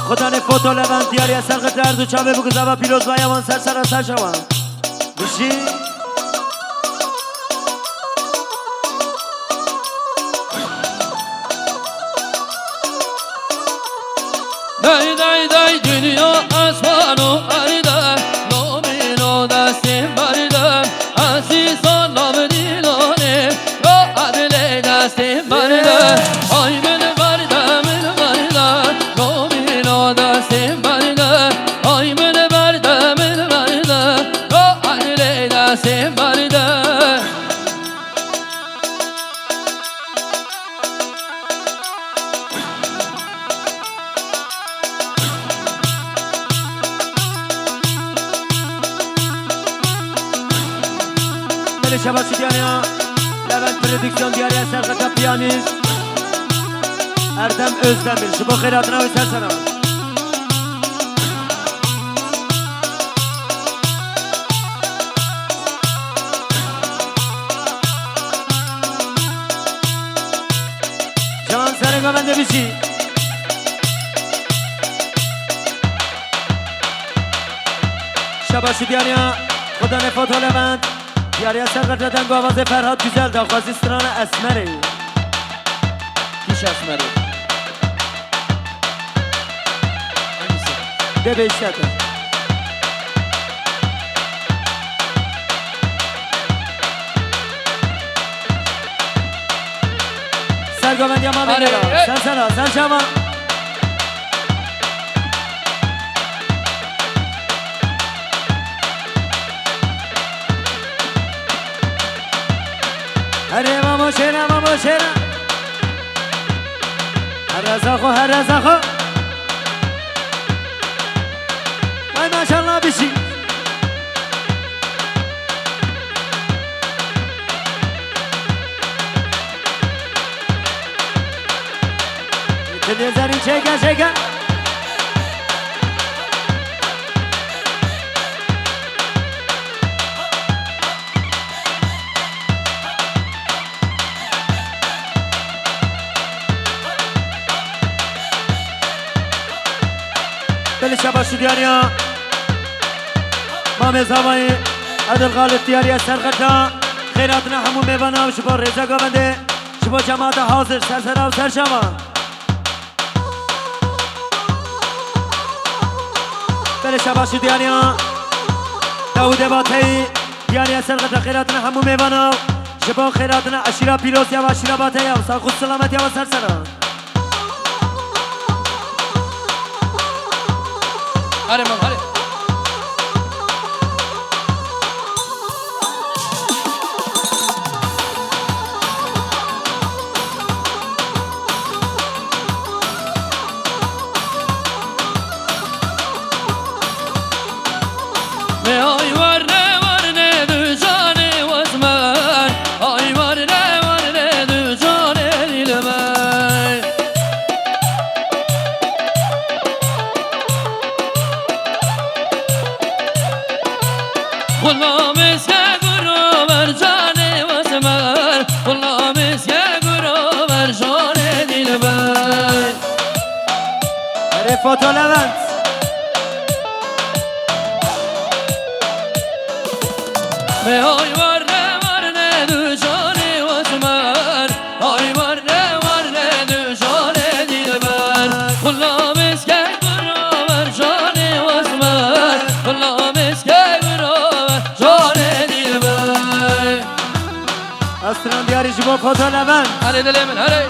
خدا نفوت و لبند دیاری از سرق درد و چابه بگذه و پیروز و یوان سر سر سر شوان بشی دای دای دای دنیا اسمانو اریده نامینو دستیم بریده عزیزان نام دیلانه را عدل دستیم بریده آی من بریده من بریده نامینو دستیم بریده آی من بریده من بریده را عدل دستیم بریده شباسی دیاریا لبند پردیکسیون دیاریا سرقتا پیانیست اردم özdemir شبا خیراتنا و سرسنا جوان سرگا بنده بیشی شباسی دیاریا خدا نفات و لبند دیاری سرقت ردن با آواز فرهاد güzel داخوازی ستران اسمره پیش اسمره ده به اشتاته سرگاوندی اما بگیرا سر سرا سر شما هره ماما شیره ماما شیره هر رزاخو هر رزاخو وای ماشالله بشی تنیزاری چکه چکه دل شباشی دیاریا مام زوای عدل غالب دیاریا سرخطا خیراتنا همون میبانا و شبا رزا گابنده شبا جماعت حاضر سرسرا و سرشما دل شباشی دیاریا داود باتی دیاریا سرخطا خیراتنا همون میبانا شبا خیراتنا اشیرا پیروز یا و اشیرا باتی یا و ساخود سلامت یا و سرسرا هره من هره نه آی ورنه ورنه دو جانه وزمن آی ورنه ورنه دو جانه دل من غلام اسکه گرو بر جان وزمن غلام اسکه گرو بر جان دل من رفات و لبند به آی ورنه ورنه دو جان وزمن آی ورنه ورنه دو جان دل من غلام اسکه گرو بر جان وزمن غلام اسکه استران دیاری شبا پاتا لبند هره دل من هره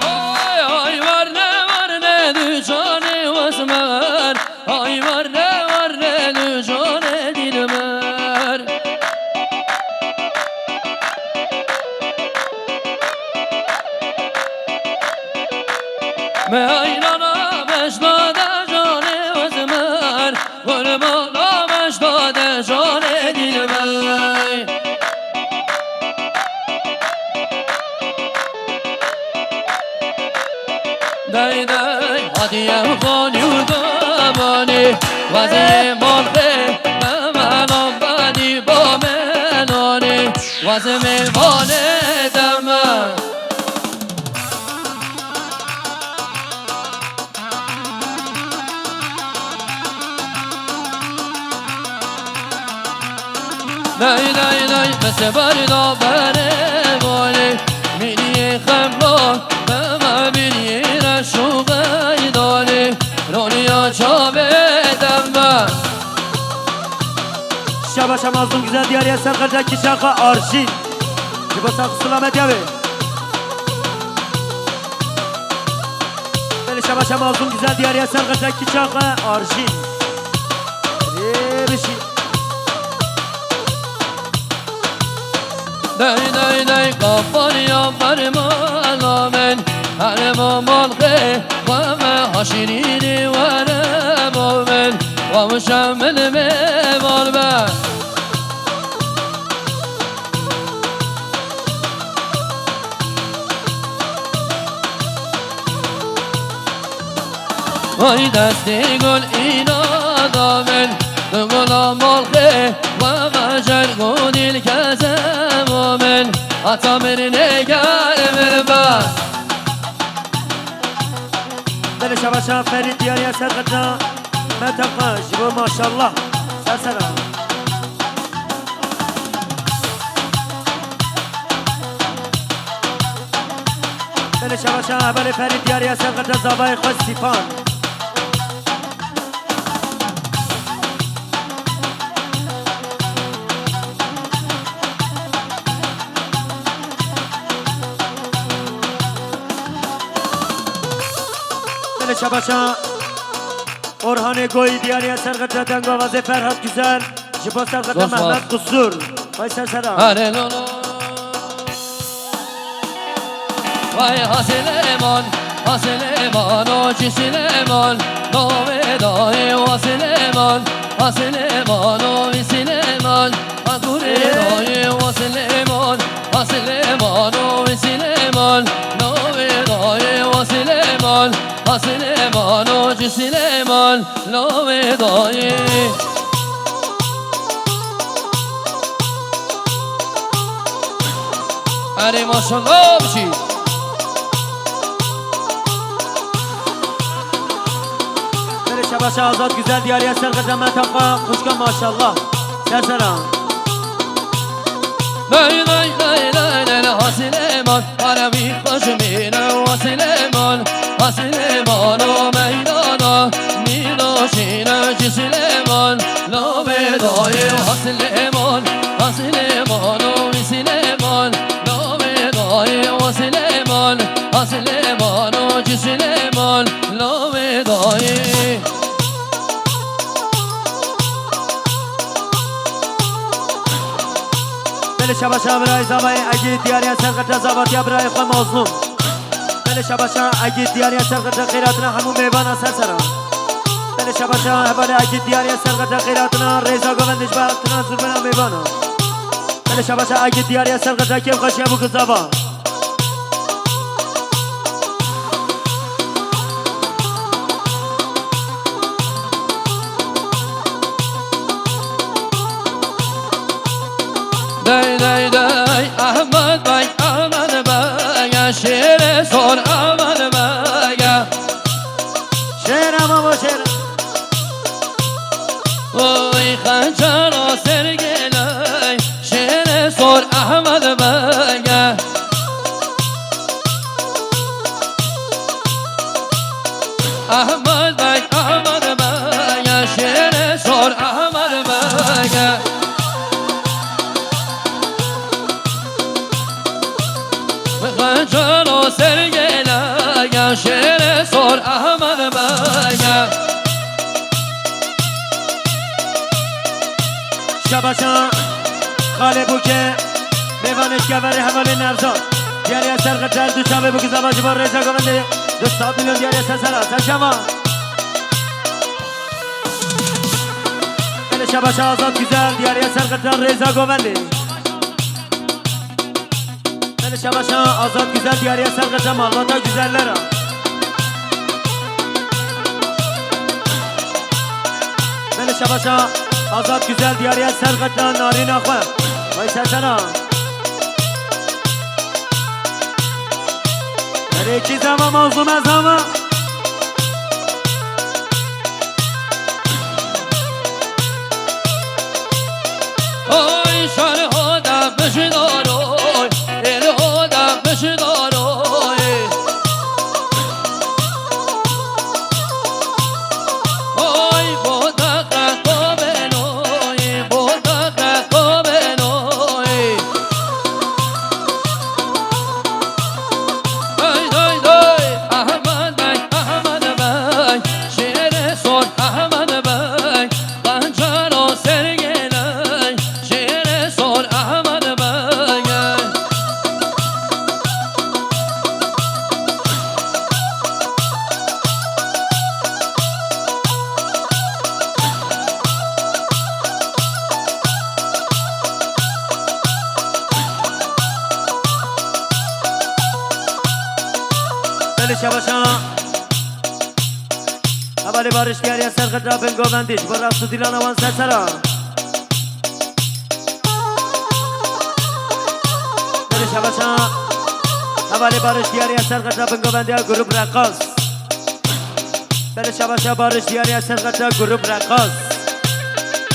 آی آی ورنه ورنه دو جان وزمن آی ورنه ورنه دو جان دل من میلانا مشداده جان وزمن قربانا مشداده جان دل من دای دای هدیه خانی و دامانی وزه مالخه ممنا از میوان دمن نای نای نای مثل بردا بره والی میری خمران به من بیری رشوقه داری رونیا چا بدم من شباش مازون güzel diyarıya sarkacak ki şarkı arşin Cibo sakı selamet yavi Beni şabaş mazun güzel diyarıya sarkacak ki şarkı arşin Bir şey Day day day kafan yaparım alamen Harim amalgı ve haşirini varım omen Ve müşemmilimi var ben Vay desti gül inadamen Gül amalgı ve cergun ilkezem omen Atamirine gelmir ben Beni şabaşa Ferit diyarıya sarkacak Metaka Cibo maşallah Sersera Beni şabaşa Beni Ferit diyarıya sarkacak Zabayı Khoş Sipan Şabaşa Orhan Goy diyarıya sarkacak Dengavaze Ferhat Güzel Cibo sarkacak Mehmet Kusur Vay Sersera Hare lolo Vay Hasileman Hasileman o Cisileman Nove dahi Hasileman Hasileman o Visileman Akure dahi Hasileman Hasileman o Visileman Nove dahi Hasileman Hasileman o Cisileman Nove dahi Hare maşallah bir şey Beni şabaşa Azat Güzel diyarıya sarkacak Metaka Kuşkan maşallah Sersera Lay lay lay lay lay Hasileman Arabi Kaşmine Hasileman Hasileman o meydana Nidoşine Cisileman Lave dahi Hasileman Hasileman o Visileman Lave dahi Hasileman Hasileman o Cisileman Lave dahi Beni şabaşa Biray Zabayı Agi diyarıya sarkacak Zabatya Biray Khoy Mazlum Beni şabaşa Agi diyarıya sarkacak Kheyratına hamu meyvana Sersera Beni şabaşa Hebali Agi diyarıya sarkacak Kheyratına Reza Govendiş Bahatına Zürmena meyvana Beni şabaşa Agi diyarıya sarkacak Kev Kaşıya bu kızaba Day day day Ahmet Bey Ahmet Bey Şiire sor Ahmet Bey Şer ama bu şer Oy hançara sergiley Şiire sor Ahmet Bey Ahmet Bey Ahmet Bey Şiire sor Ahmet Bey Hançara sergiley Şiire sor Ahmet Bey şabaşa Khale Buke Meyvaneş Geveri Hevali Nevzat Diyarıya sarkacak Düşabe bu kızaba Cibo Reza Govendi 4 milyon diyarıya Sersera Serşama Beni şabaşa Azat Güzel diyarıya sarkacak Reza Govendi Beni şabaşa Azat Güzel diyarıya sarkacak Malvata Güzellera Beni şabaşa Azat Güzel diyarıya sarkacak Narin Akwa Vay Sersera iki zaman mazlum az ama Oy şarı hoda beşidaroy El hoda beşidaroy Oy boda kakobenoy Boda kakobenoy Doy doy doy Ahmet Bey Ahmet Bey Şiire sor Ahmet Bey Kancar o sergeley Şiire sor Ahmet Bey Deli şabaşa Havali barış diğer ya serkat rabin govendiş Bu rafsu dilan avan sersera Deli şabaşa Havali barış diğer ya serkat rabin govendiş Grup rakas Deli şabaşa barış diğer ya serkat grup rakas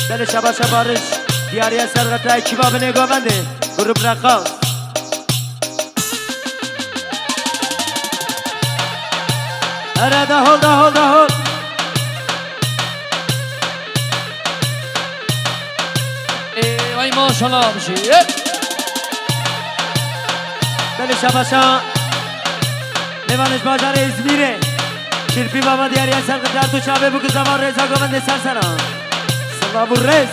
Deli şabaşa barış diğer ya serkat kibabine govendiş Grup rakas Arada hold Ay maşallah bir şey Deli şabaşa Nevanış Bacar İzmir'e Kirpi baba diğer yer sergıtlar Duşabe bu kız ama Reza Govendiş sersera Sallavu Rez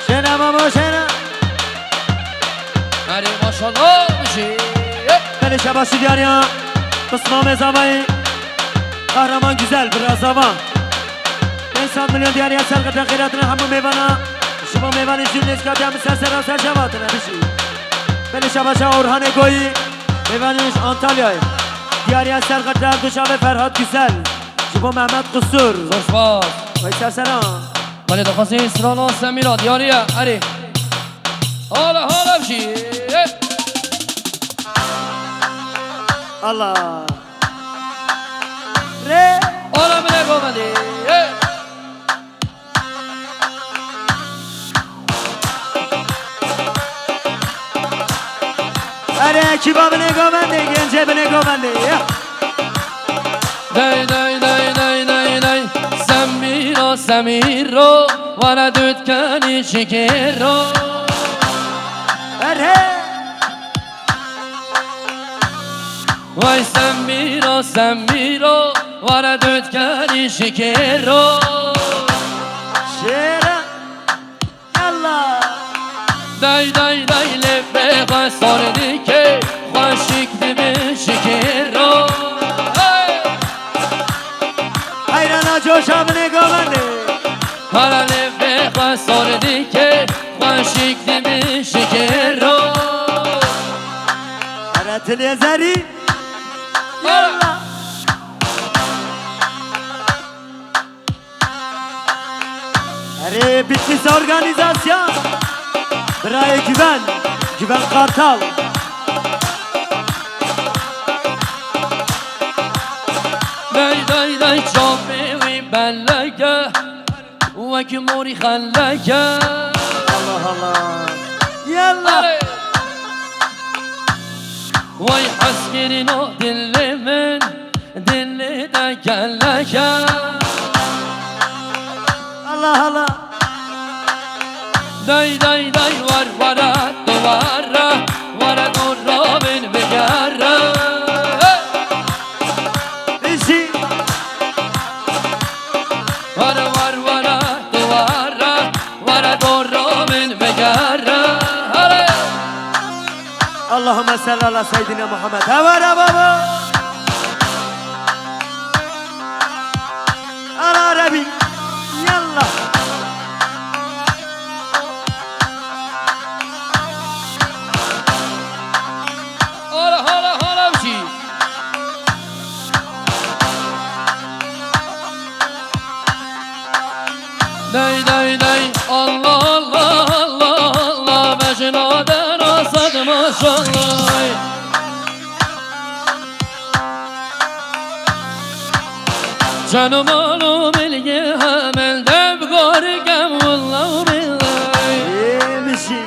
Şena mama şena Hadi maşallah bir şey Deli şabaşı diğer ya Kısma mezamayı Kahraman güzel biraz zaman İnsan milyon diğer yer sergıtlar Kıyratına hamu meyvana Şıma meyvanı cümleş katıyamı sersera sercavatına bir şey Deli şabaşa Orhan Ego'yu Meyvanış Antalya'yı Diğer yer sergıtlar Duşabe Ferhat Güzel Şıma Mehmet Kusur Zoşbaz Vay sersera Vali دخواستی اسرالا سمیرا دیاریه اری حالا حالا بشی Allah Re حالا بله گومدی Are kibabine govendi Gencebine govendi دی دی دی دی دی دی سمیرا سمیرا وردت کنی شکرا Are وای سمیرا سمیرا وردت کنی شکرا Şera Yallah دی دی دی لبه ساردی که خوشک دبه شکرا Hayrana coşabine govendi حالا لبه ساردی که خوشک دبه شکرا Aratil Ezeri Yallah Are Bitlis organizasyon Buraya Güven Kartal دی دی دی چاپی وی بلکه و که موری خلکه Allah Allah Yallah وای حسکرین و دل من دل ده کلکه Allah Allah دی دی دی ور ورد دواره ورد و رابن بگره İşi ور ور ورد دواره ورد و رابن بگره Allahümme salli ala seyyidina Muhammed Havara baba Ala Rabbi Yallah حالا حالا حالا بشی maşallah. Canım oğlum ilgi hemen dev gorgem vallahi billahi. Yemişim.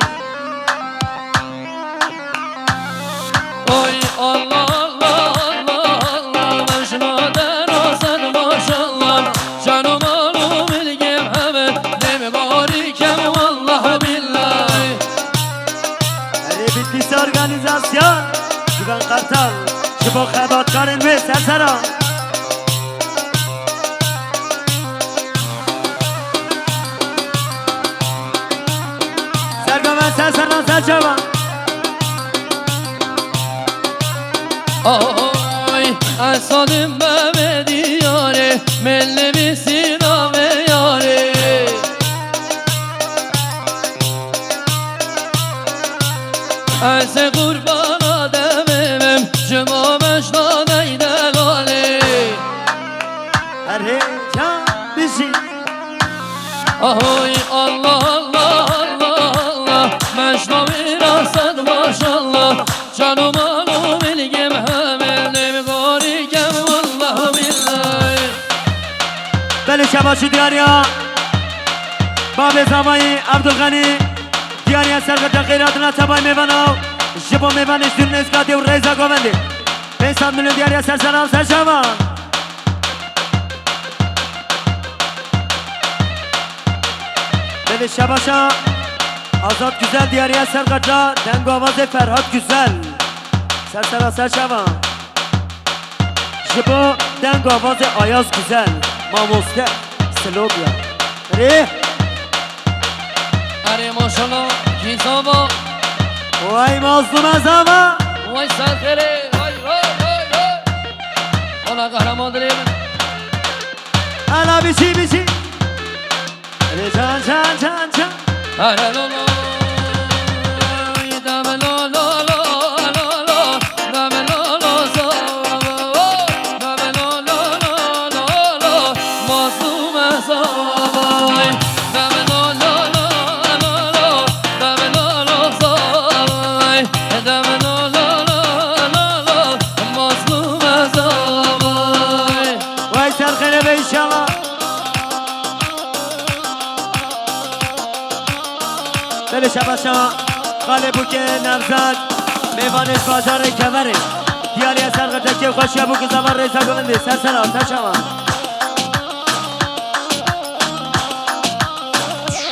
Oy Allah Allah Allah Allah Mecnun'dan olsan maşallah. Canım oğlum ilgim hemen dev gorgem vallahi billahi. Eri Bitlis organizasyon Güven Kartal Şıbo Xebatkarın ve Sersera Sergömen Sersera Selçava Oy Esadım Mehmet yâre Melli misin ave yâre. Ese kurban ademem Cuma meşna deyde gale. Eri can bizi Oy Allah Allah Allah Allah Meşna virasat maşallah. Canım alım ilgim hemen Dev garikem vallahi billahi. Beli Şabaşı Diyarya Babi Zavayı Abdülgani Diyarya Sergıca Kheyratına Tabay Mevanav Jibo Mevan İştürün Eskadi ve Reza Govendi 5 milyon Diyarya Sersera Serşava Beli Şabaşa Azat Güzel Diyarya Sergıca Dengo Avaze Ferhat Güzel Sersera Serşava Jibo Dengo Avaze Ayaz Güzel Mamoste Slobya Re Ere maşallah ki sabah. Vay mazlum azama Vay serkere vay vay vay vay. Ona kahraman dileyelim. Ala bizi Re can can can can Ere lo lo Dame lo lo lo lo lo Dame lo lo so Dame lo lo lo lo lo Mazlume sabay. Dame lo lo lo lo lo Dame lo lo sabay. Dame lo lo lo lo lo Mazlume sabay. Vay serkene be inşallah Beli Şabaşa Kale Buke Nevzat Meyvaneş Bacarı Kemeri Diyarya Sergıca Kev Koşya Bu Kıza Var Reza Govendi Sersera Serşava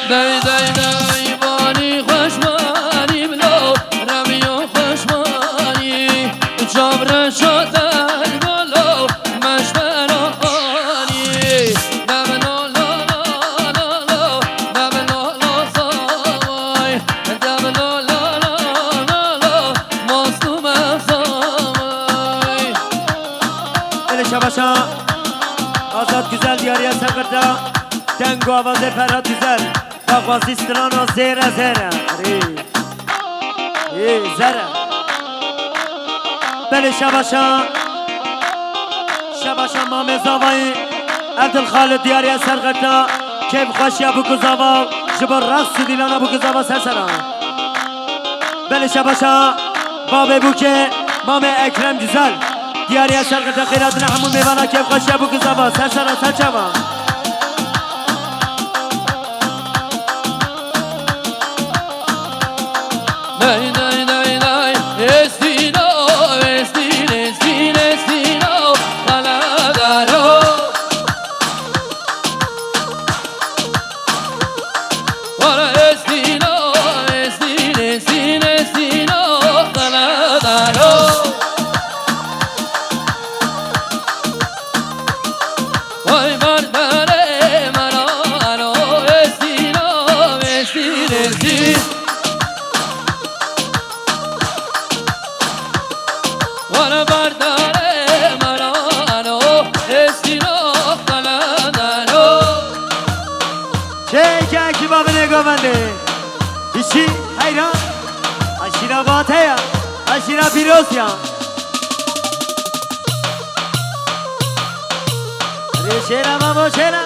Day day day bani خوشمانی بلو رمیو خوشمانی جبر شدن بلو مشبرانی دبلو لو لو لو لو دبلو لو سوای دبلو لو لو لو لو مصدوم سوای. Beli Şabaşa Azat Güzel Diyarya Sergıca Dengo Avaze Ferhat Güzel Bakvasi Stilano Zera Zera Zera Beli Şabaşa Şabaşa Mame Zavayı Abdül Khalid Diyarya Sergıca Kev Koşya Bu Kızava Jibor Rassu Dilana Bu Kızava Sersera Beli Şabaşa Babe Buke Mame Ekrem Güzel Diyarya Sergıca Kheyratına Hamu Mevana Kev Koşya Bu Kızava Sersera Serçava Day day day day Estino estino estino estino Taladaro. Ora estino estino estino estino Taladaro. Vay bardare marano estino estino estino. Vara bardare marano estino taladaro. Çeken kibabine govendi İşi hayran Aşira bataya Aşira pirosya Reşera mamoşera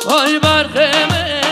Vay barkeme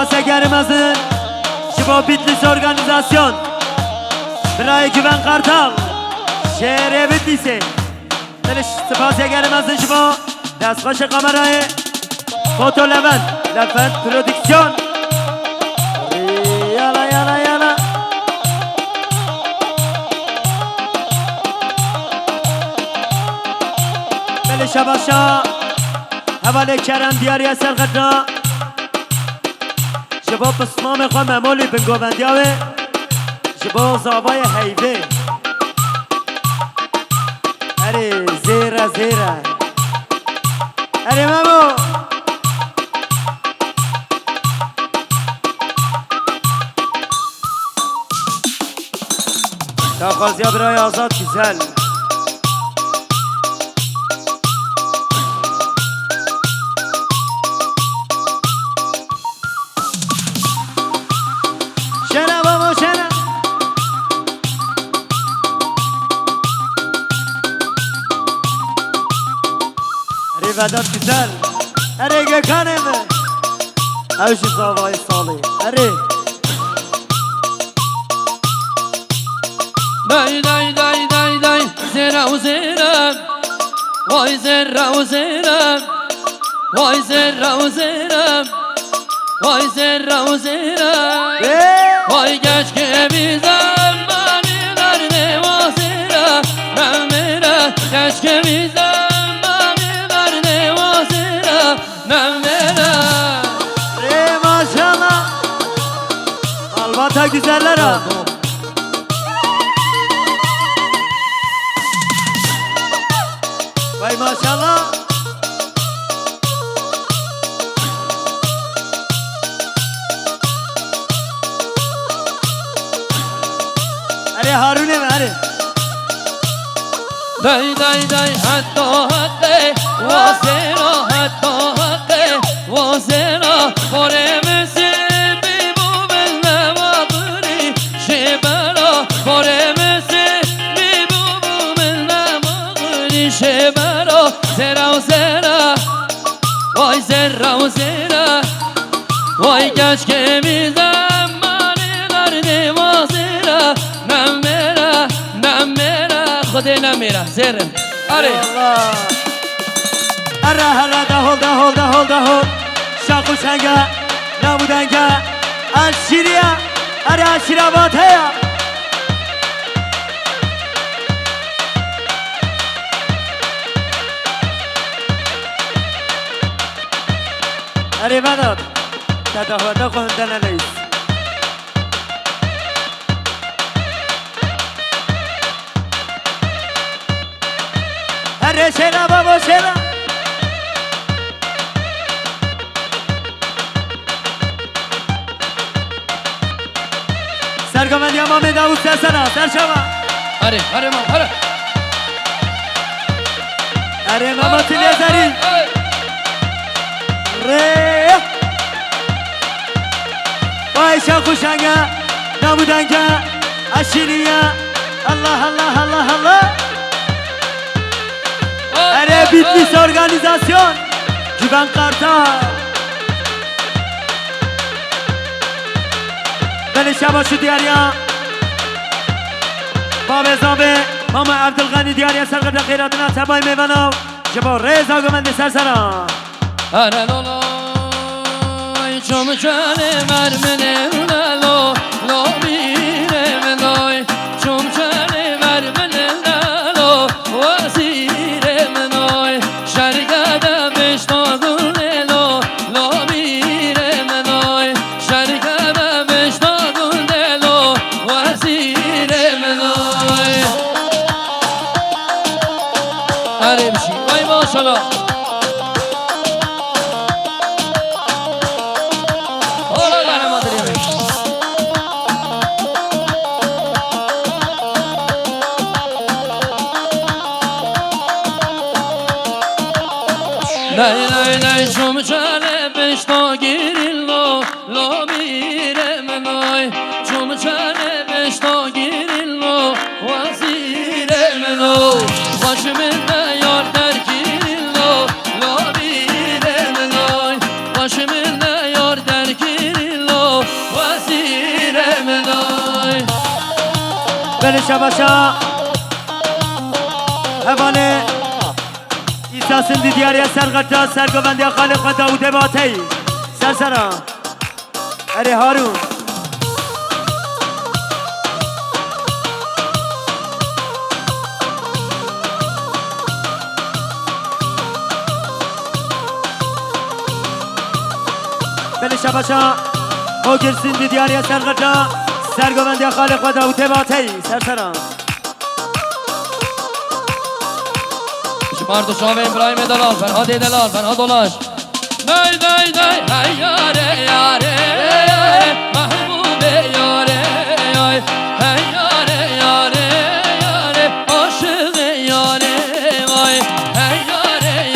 Segerimizin Şibo Bitlis organizasyon Birayı Güven Kartal Şehre Bitlisi Segerimizin Şibo Destbaşı kamerayı Foto Levent Prodüksiyon Yala yala yala Beli Şabaşa Havale Kerem Diyariye Sergıdra Şibo Pısmam Kho Memoli Bin Govendiyave Şibo Zavay Heyve Heri zira zira Heri Memo Takazya Birayı Azat güzel Şena baba şena Heri Vedat güzel Heri Gökhan mi? Evşi zavayı salih Heri Day day day day day Zera u zera Vay zera u zera Vay zera u zera Vay zera u zera Vay keşke bir zamanlar ne vasıra Mevmera Keşke bir zamanlar ne vasıra Mevmera Maşallah Alvata güzeller ha Vay maşallah Hadi Harun'e mi hadi Day day day hatta hatta Vasera hatta hatta Vasera Foremesi bibu benle vabri Şebera Foremesi bibu benle vabri Şebera Zera zera Vay zera zera Vay keşke bir zamanlar ne vasera Nemera nemera Khode nemera zerim Are Allah Ara hala da hol Şaku şenga Namudenga Aşiriya Ara aşira bataya Hadi Vedat Tadahvada kondanaleyiz Hadi şena baba şena Sergomendi Amame Davut Sersana Serşava Are are ma are Hadi Mehmet İlyazari Re Vay Şaku şenga Namudenga Aşiriya Allah Allah Allah Allah Hadi Bitlis organizasyon Güven Kartal Beni Şabaşı Diyarya Babe Zabe Mama Abdülgani Diyarya Sergıda Kheyratına Tabay Meyvanav Şibo Reza Gömendi Sersana Are loloy Çum çare vermene Lalo Lo bireme loy Çum çare vermene Lalo Vasireme loy Şergada beş doğun Elo Lo bireme loy Şergada beş doğun Elo Vasireme loy Are bir şey Vay maşallah Lay lay lay çum çare beş to girin lo Lo bireme loy Çum çare beş to girin lo Vasireme lo Başımda yar derkirin lo Lo bireme loy Başımda yar derkirin بله شباشا حواله ایسا سندی دیاری سرغتا سرگوندی خالق داود باتی سرسرا اره هارون بله شباشا خوگر سندی دیاری سرغتا سرگوندی خالق داود باتی سرسرا مرد شام ابراهیم دلال فرهاد دلال فرهاد دلاش دای دای دای ای یاره یاره محبوب یاره ای یاره یاره یاره عاشق یاره وای ای یاره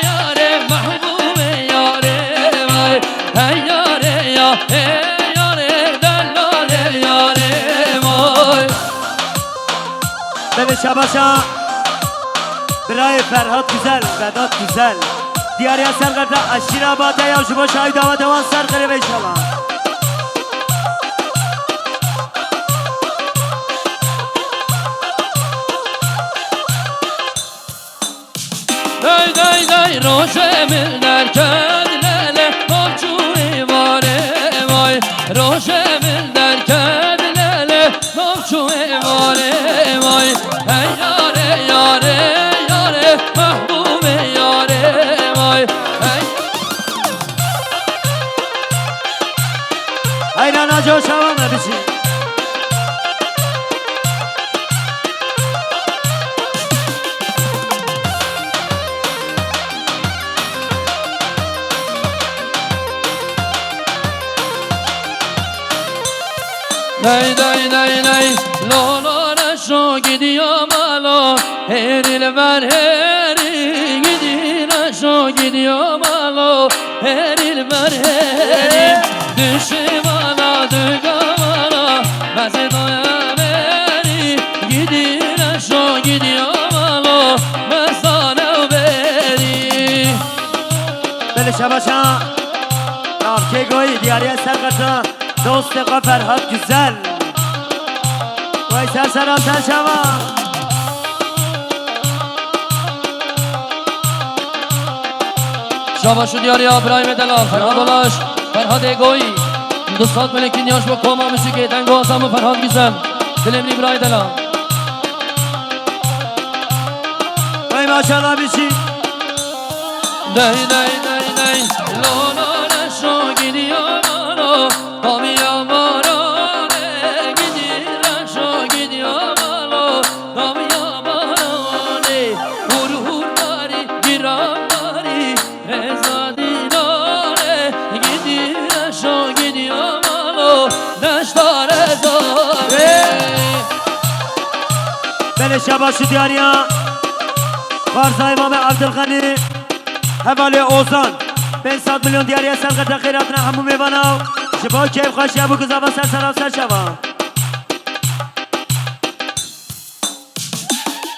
یاره محبوب یاره وای ای یاره یاره دلال یاره وای بله شباشا برای فرهاد güzel بدات güzel دیاری سرقرده اشیر آباده یا شما شاید آباد وان سر قریبه شما دای دای دای روشه من در کد لله ممچوی واره وای روشه من در کد لله ممچوی واره وای ای یاره یاره یاره محبوب یاره وای ای رانا جو شما بشی Nay nay nay nay Lolora şu gidiyor malo Her il ver heri Gidiyor şu gidiyor malo Her il ver heri Düşmana dügamana Meze doya veri Gidiyor şu gidiyor malo Mesane veri بله شباشا نامکه گویی دیاری سرقرده دوست قا فرهاد güzel وای سر سرم سر شما شاباشو دیاری ابراهیم دلال فرهاد دلاش فرهاد گویی دوستات ملکی نیاش با کاما موسیقی تنگو آسام و فرهاد گیزن دلم ابراهیم دلال وای ماشالله بشی Day day day day Lola şo gidiyor mano Kamiya mano Gidiyor şo gidiyor mano Kamiya mano Hur hur dari giram dari Reza dinare Gidiyor şo gidiyor mano Neşta reza بله شباشو دیاریا فارزا امام عبدالغنی حواله اوزان 500 میلیون دیاری سرقرده خیراتنا همو میباناو شبا کیف خوشی ابو گذابا سر سرام سر شبا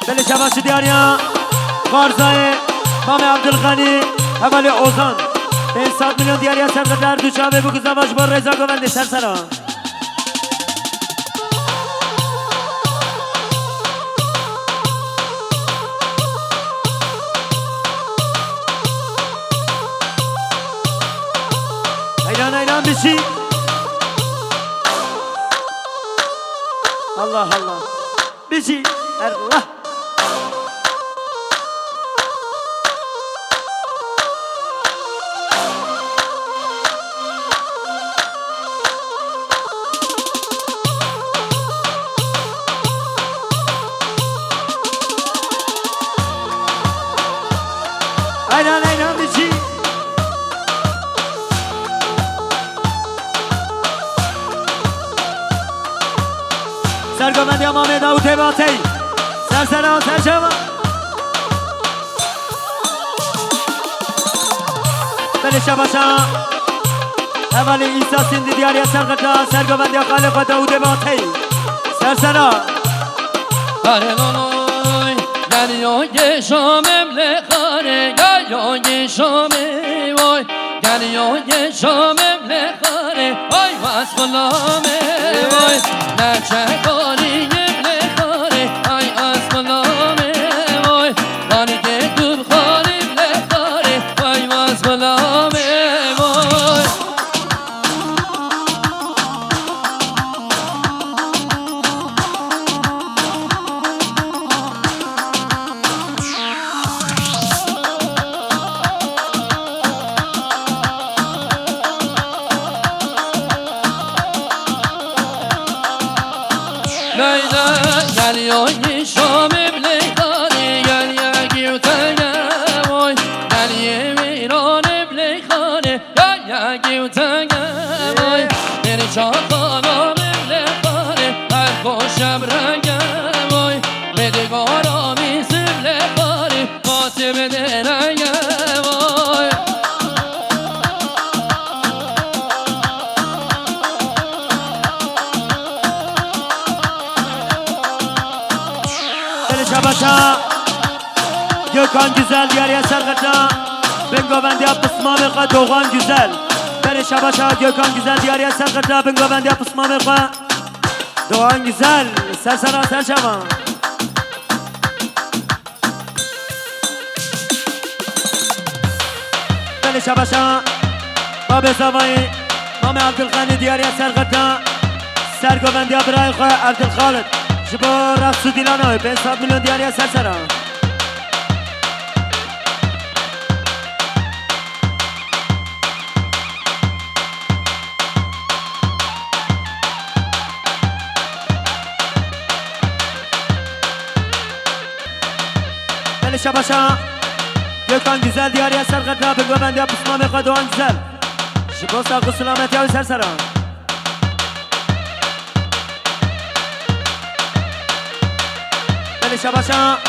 بله شباشو دیاریا فارزای امام عبدالغنی حواله اوزان 500 میلیون دیاری سرقرده هر دو شبه ابو گذابا شبا رضا گوونده سر سرام ایران بشی الله الله بشی الله ایران بشی سرگوندی امام داود باتی سر سران سر شما بله شباشا اولی ایسا سندی دیاری سرقرده سرگوندی خالق داود باتی سر سران Geliyor Şam'ımle kare Geliyor Şam'ı vay Geliyor Şam'ımle kare Vay vasfılamı vay Ne çekari Leyla gel yoy şami blekani gel ya givtene oy gel yemirane blekani gel ya givtene oy beni çakana blekani her koşa brege oy beni garami blekani fatime derege oy Şabaşa Gökhan Güzel diğer Yaser Kırca Bingo bendi yapısma meka Doğan Güzel Beni Şabaşa Gökhan Güzel diğer Yaser Kırca Bingo bendi yapısma meka Doğan Güzel Sersana Serşama Beni Şabaşa Babi Zavayı Mami Abdülkhani diğer Yaser Kırca Sergo bendi yapırayı Abdülkhalid Jibo Raksu Dilanoy 500 milyon diğer Sersara Beni Şabaşa Gökhan Güzel diğer Yaser Kırca Bingo bendi yapısma meka Doğan Güzel Jibo Sakı Sulamet Yavi Sersara Beni Şabaşa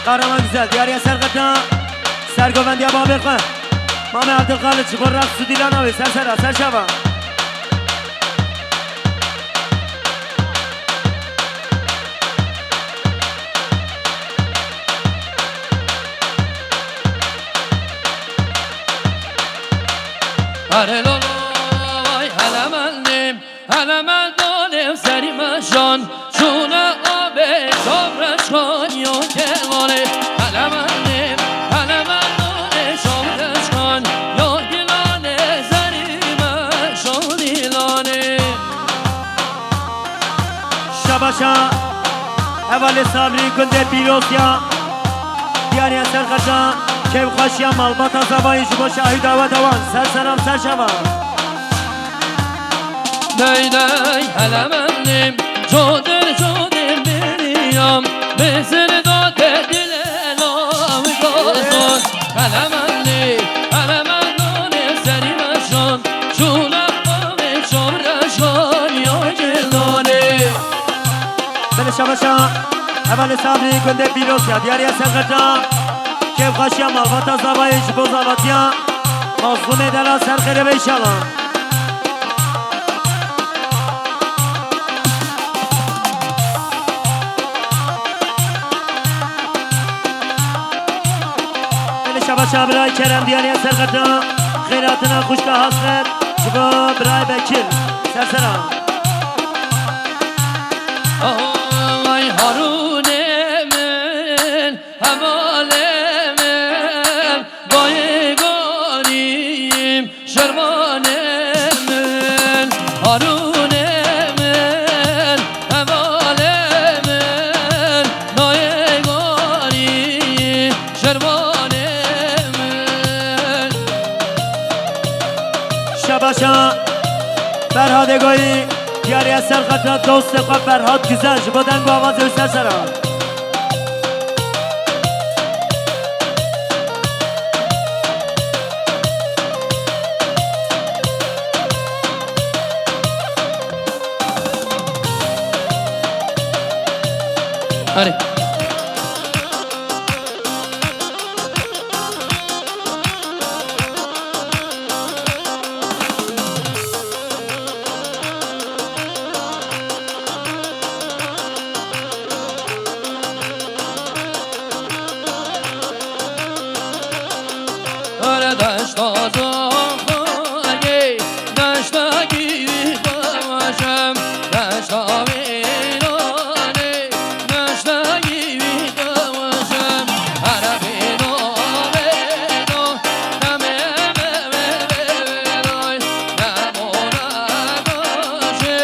Kahraman Güzel diğer Yaser Kırca Sergoven diye babeka Mami Abdülkhalid Jibo Raksu Dilanoy Sersara Serşava Hele loloy hele mendim hele mendonim serime şan şuna abe şovreşkan yok gelane hele mendim hele mendonim şovreşkan yok gelane serime şan dilane Şabaşa Evali Sabri Günde Bilosya diğer Yaser Kırca Kevkaşya Malbata Zabayı Jibo Şahid Ava Davan Sersaram Serşava Ney ney hele mendim çodir çodir biliyam Mesir da dedilen avi kazan Hele mendim hele mendim serime şan şuna avi şovreşkan ya gelane Beni Şabaşa Evali Sabri Günde Bilosya diğer Yaser Kırca Kevkaşya Malbata Zabayı Jibo Zavatya Mazlum Edela Serkere ve inşallah Beni Şabaşa Biray Kerem diğer Yaser Kırca Kheyratına kuşka hasret Jibo Biray Bekir Sersera Ay Harun emin hemalemem Bayganiyim şervan emin Harun emin hemalemem Bayganiyim şervan emin Şabaşa Ferhat Ego'yu diğer Yaser Kırca dost sefa Ferhat Güzel Jibo Dengo Avaz Sersera Hadi öyle daşta zahagi daşta gibi kavaşım daşta virane daşta gibi kavaşım harabino veno namememememenoy namona koşe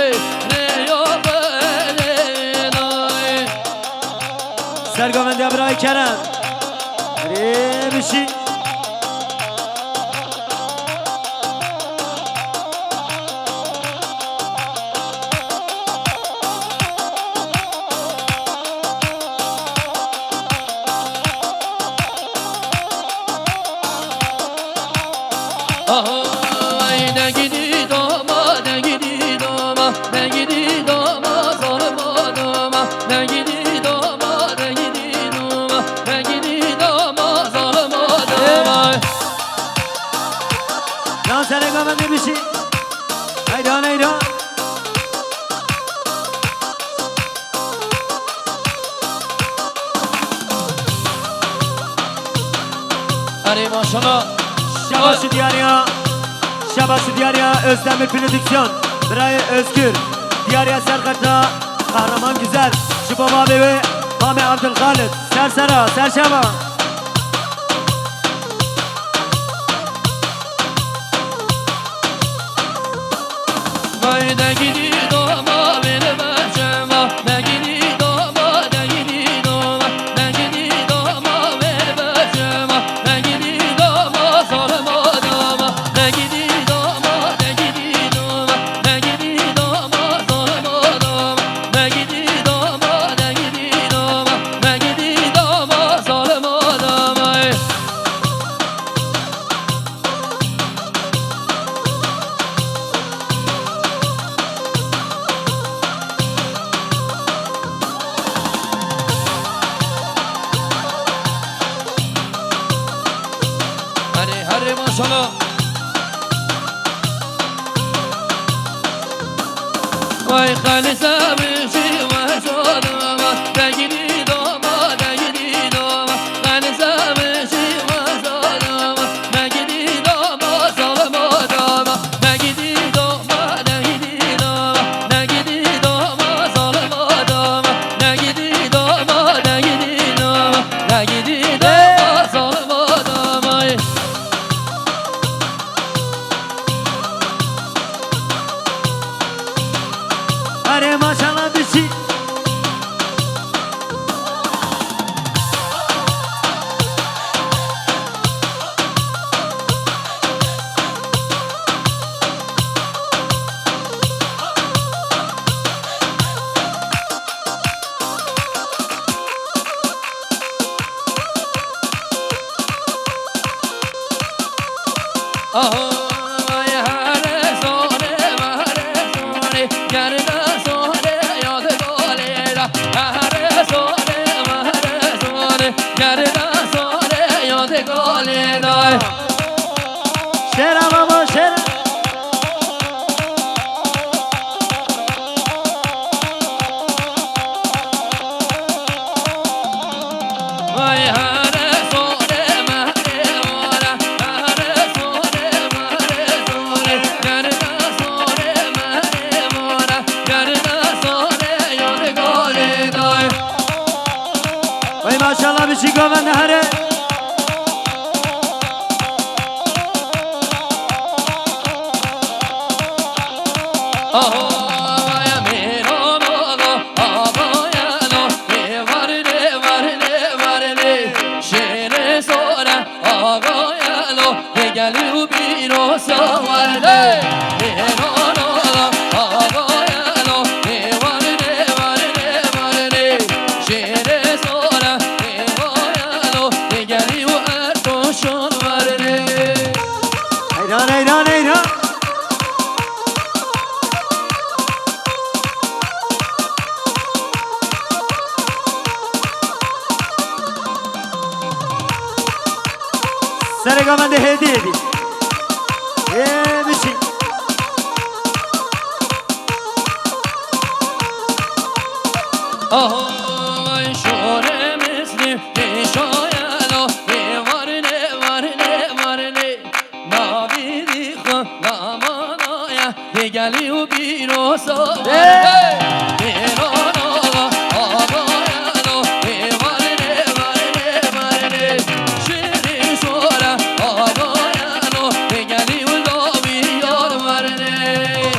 ne yobelenoy Sergoven diye Biray Kerem bir şey هری ماشالله Şabaşı Diyarya, Şabaşı Diyarya Özdemir Prodüksiyon, Birey Özgür, Diyarya Serkat'ta Kahraman Güzel, Şubab abi ve Mami Abdülhalit, Sersera, Serşama. Vay da gidiyor ama beni başıma da gidiyor ama da gidiyor ama da gidiyor ama beni başıma da gidiyor ama sormadım ama da gidiyor ama da gidiyor ama da gidiyor ama sormadım da gidiyor ama da gidiyor ama da gidiyor ama sormadım ay. هری ماشالله وای خالصه بشی و شدم دگیری دوما دگیری دوما خالصه بشی و شدم دگیری دوما سلام دوما دگیری دوما دگیری دوما دگیری دوما سلام دوما دگیری دوما دگیری دوما دگیری دوما سلام دوما Hadi maşallah bir şey. آها وای هر سونه هر سونه گرد سونه یاد گاله را هر سونه هر سونه گرد سونه یاد گاله را Şera baba şera. وای هر سونه مهره هر سونه مهره گرد سونه مهره گرد سونه یاد گاله را Vay maşallah bir şey gömen hare. آیا میران آقایانو ورده شیر سوره آقایانو گلی و بیرو سوارده میران آقایانو ورده شیر سوره آقایانو گلی و ارتوشون ورده Eyran eyran eyran. Sergamen de hediye edeyim. Bir şey. آهای شوره مثل پیشایلو وارنه ناویدی خون لامانایا گلی و بیرو سواره بیرون آقایلو وارنه شیری شوره آقایلو گلی و لاوی یار وارنه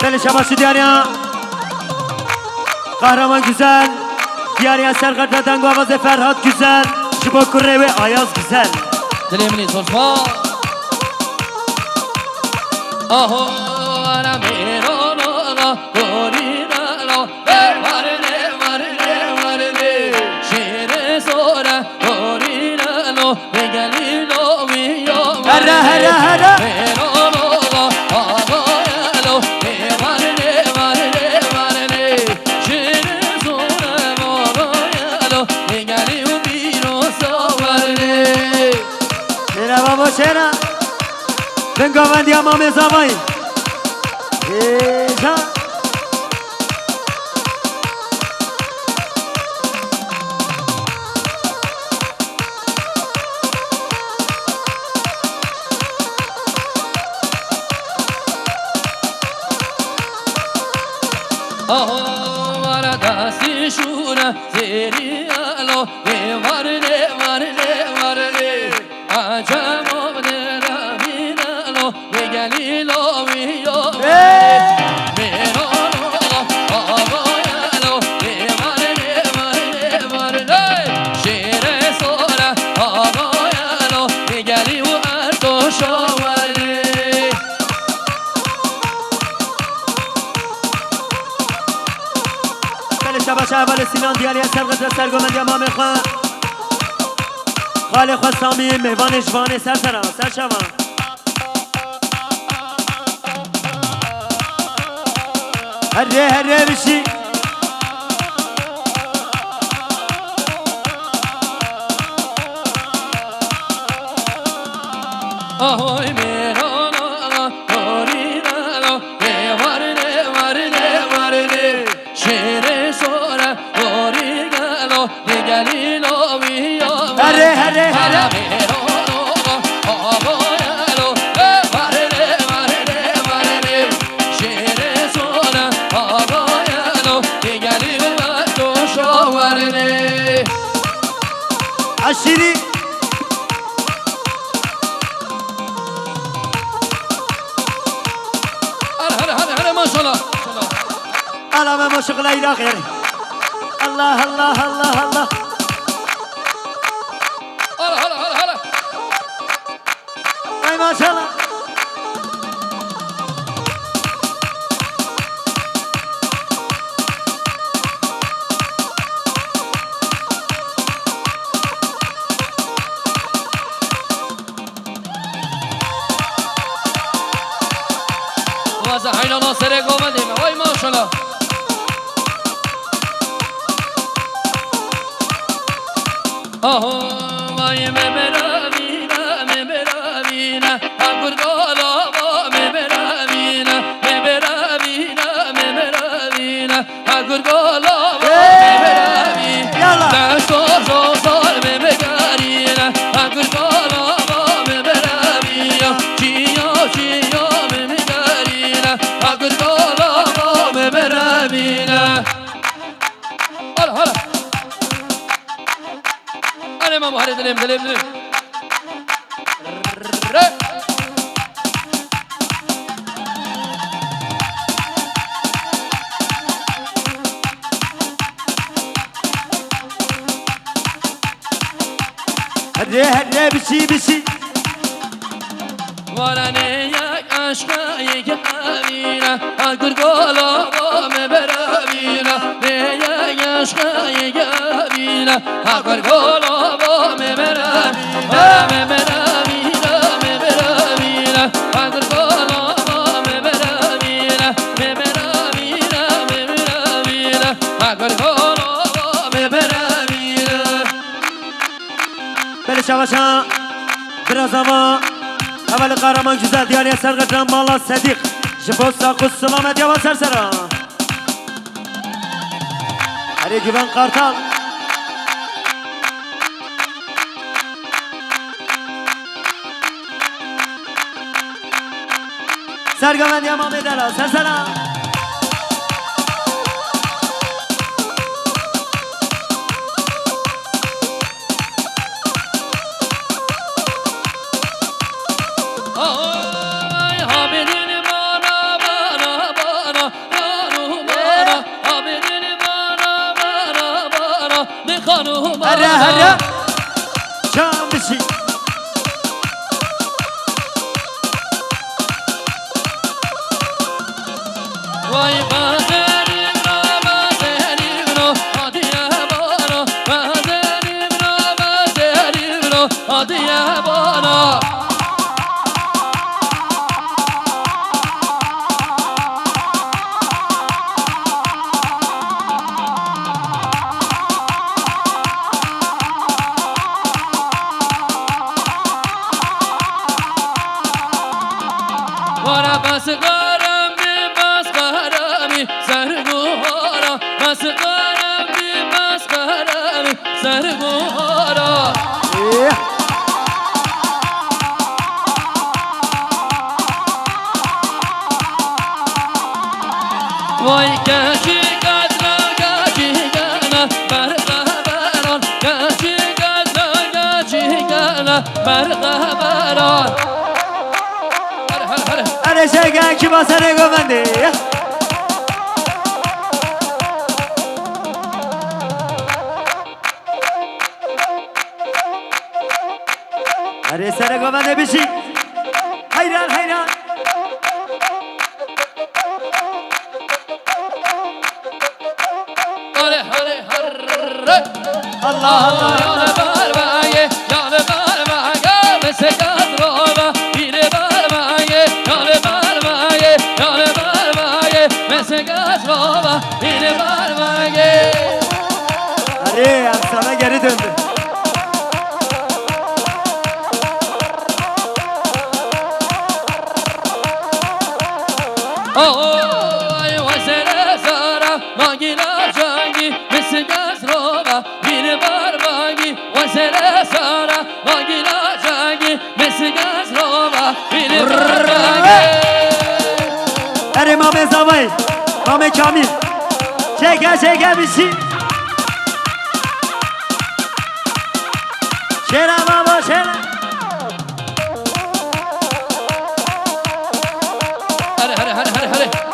Deli Şabaşı Diyarya. Kahraman Güzel. Diyarya Serkat ve Tango Avazı Ferhat Güzel. Şubo Kurre ve Ayaz Güzel. دلمنی صرفا آهو انا میران آقا گورین آقا ورده شیر سوره گورین آقا بگلی نوی یا Hara hara hara. میران آقا آقا یالو ورده شیر سوره آقا یالو بگلی و بیرو سواره Şera baba şera. Ben gavan diyamam ezavayım. Heyecan. Ahora dasti şuna zeri alo ne var ne var ne var ne acam ne ramin alo ne gelilo viyo mero alo alo ne var ne var ne var ne şere sora alo ne geliyo arto şovare شباشه اول سینان دیاری از سرقت سرگومندی امام خواه خالی خواه سامی میوان جوان سر سرم سر شوان هر ره بشی ahoy merana orinana ne var ne var ne var ne şere sora origano ne galilo viyo هره merano ahoy alo var ne var ne var ne şere sora ahoy alo ne galilo to şovar ne عشیری هلا maşallah علامه مشغله الى خير الله الله الله الله هلا اي ما شاء الله وزحينا ناصر قومدين وای ماشاءالله آهو وای مبرامينا اقول قالا مبرامينا اقول قالا مبرامينا يلا دستور زوزار مبرامينا اقول قالا مبرامينا چيا مبرامينا اقول قالا مبرامينا هلا أنا ما بحرد دلهم هره بشی ورانه یک عشقا یک امینه اگر گلا مبرامینه نه یک عشقا یک امینه اگر گلا مبرامینه اگر گلا مبرامینه اگر گلا مبرامینه بله شباشا biraz ama اول قهرمان güzel diyarıya sergatan Mala Sedik Jibos Sakus Selamet Yava Sersera Ali Güven Kartal Sergamen Yamam Edera Sersera هره چند بشی وای بازنیم رو آدیه بانا بازنیم رو آدیه بانا ورا بس قارم مسخرم بی مسخرم سر بوهارا وای گشی گدلا گشی گدلا برقبران گشی گدلا گشی گدلا برقبران هره شگه کی باسره گومنده هره سره گومنده بشی حیران حیران الله الله یار برمایه یار برمایه مثل گذروبه بیر برمایه یار برمایه یار برمایه مثل گذروبه بیر برمایه هره افسانه geri döndü Oy vasere sara magila jangi misgas roba bir barbangi vasere sara magila jangi misgas roba bir barbangi هره مامه زاوی مامه کامیل شگه بشی شیره بابا شیره هره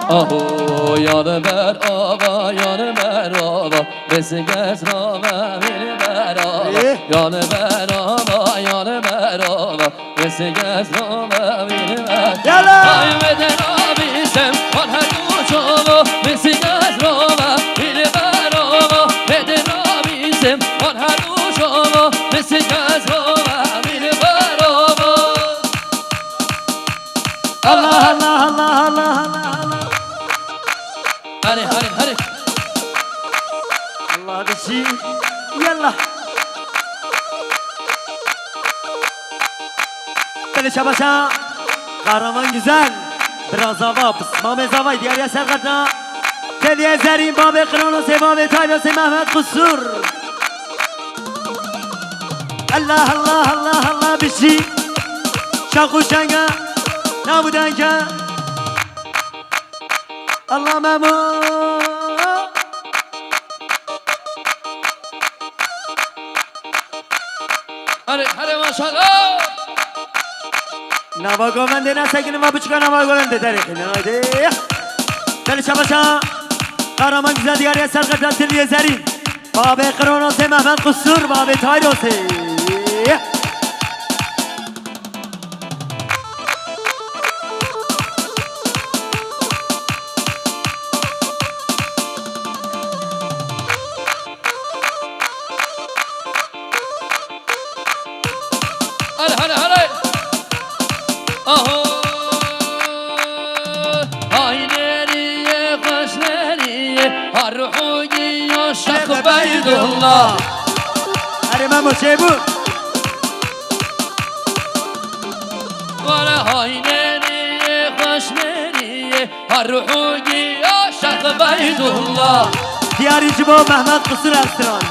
آهو یار بر آبا یار بر آبا بسگز رابا بیر بر آبا یار بر آبا یار بر آبا بسگز رابا بیر بر یالا آی بدن آبیسم آن هر دو چوبا بسگز رابا بیر بر آبا بدن آبیسم آن هر دو چوبا بسگز رابا بیر بر آبا الله الله الله الله الله هره Allah bişi yallah Beni şabaşa Kahraman güzel Biraz hava Mame zavay diğer ya sergatna Teliye zerin babı kıralı sebabı tayyası Mehmet Kusur Allah Allah Allah Allah bişi Şaku şenga Nabudenka Allah memur هره ماشاءالله نوا گوونده نسگین و بچکا نوا گوونده تاریخی نایده دل شباشا قهرمان güzel دیگری سرقت تلیه زرین باب قرونوس محمد قصور باب تایروسی هره آهو های نریه خوش نریه هر روحی یا شخ بیدالله هره ممو چه بود وره های نریه خوش نریه هر روحی یا شخ بیدالله دیاری جبو محمد قصور استران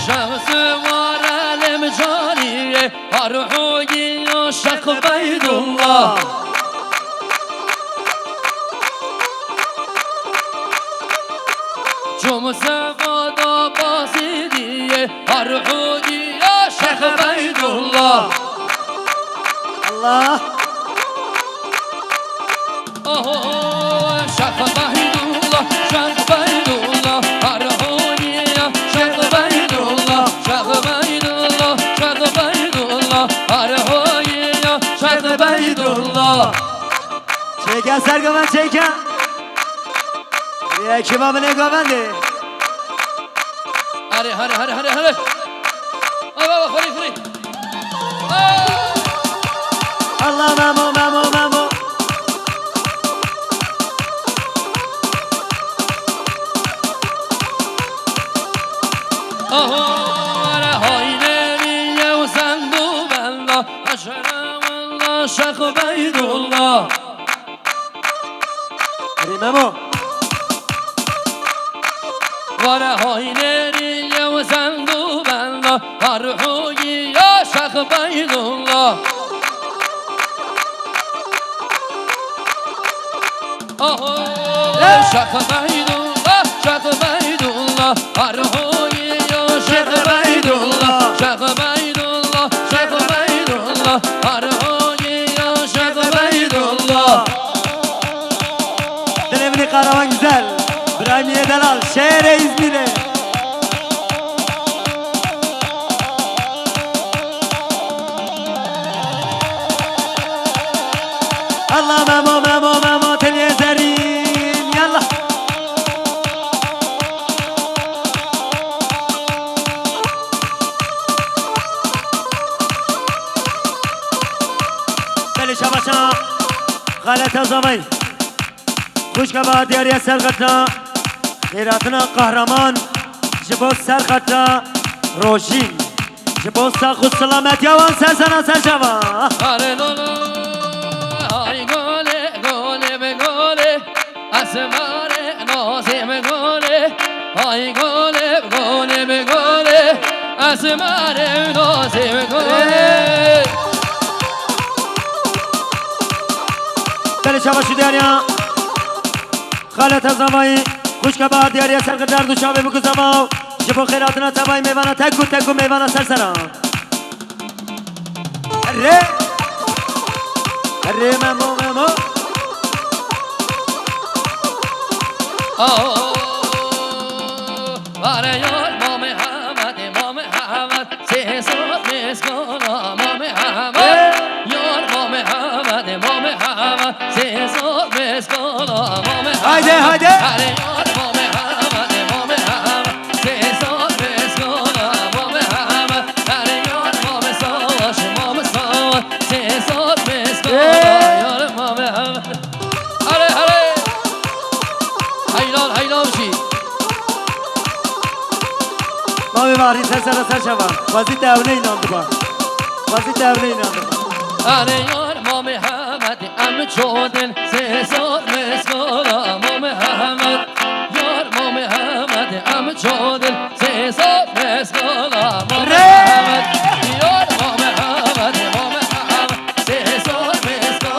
شمس وارلم جانیه هر روحی عاشق بیدالله شمس ودا بازیدیه هر روحی عاشق بیدالله الله شق بیدالله شق بیدالله هر روحی عاشق بیدالله شق بیدالله شق بیدالله هر روحی عاشق بیدالله چکن سرگوان چکن یکی با منه گوانده هره بابا خوری Allah memo memo memo. آره های نمیه و زندو بلا اشرم الله شخ بیدالله مemo. واره های نمیه و زندو بلا روحی یا شخ بیدالله شخ بیدالله شخ بیدالله روحی یا شخ بیدالله شخ بیدالله شخ بیدالله روحی یا شخ بیدالله Dönemini Karavan güzel. İbrahimiye Delal. Şehre İzmir'e. Allah memo memo memo teliye zerin. Yallah. Deli şabaşa. Galet azamayı. Kuşkaba diyariye sergatla Hiratına kahraman Jibo sergatla Rojin Jibo sakhut selamet yavan sersana serşava Hare dolu Hay gole gole be gole Asmare nazim gole Hay gole gole be gole Asmare nazim gole Deli şabaşı diyariye Galet azavayı Kuşkaba diyariye sergatlar duşabe bu kızama Jibo khiratına tabay meyvana tekku meyvana sersana Arre memo memo Hare yar Muhammed Sesat meskana Muhammed Yar Muhammed Sesat meskana Muhammed Haydi haydi Hare yar Muhammed Sesat meskana Muhammed Hare yar Muhammed savaş savaş Sesat meskana Yar Muhammed Hare Haylan şey Mami bari sersana serşava Vazit evne inandı bak Vazit evne inandı Hare yar Muhammed Am çoğdin Sesat meskana Muhammed Yar Muhammed Am çoğdin Sesat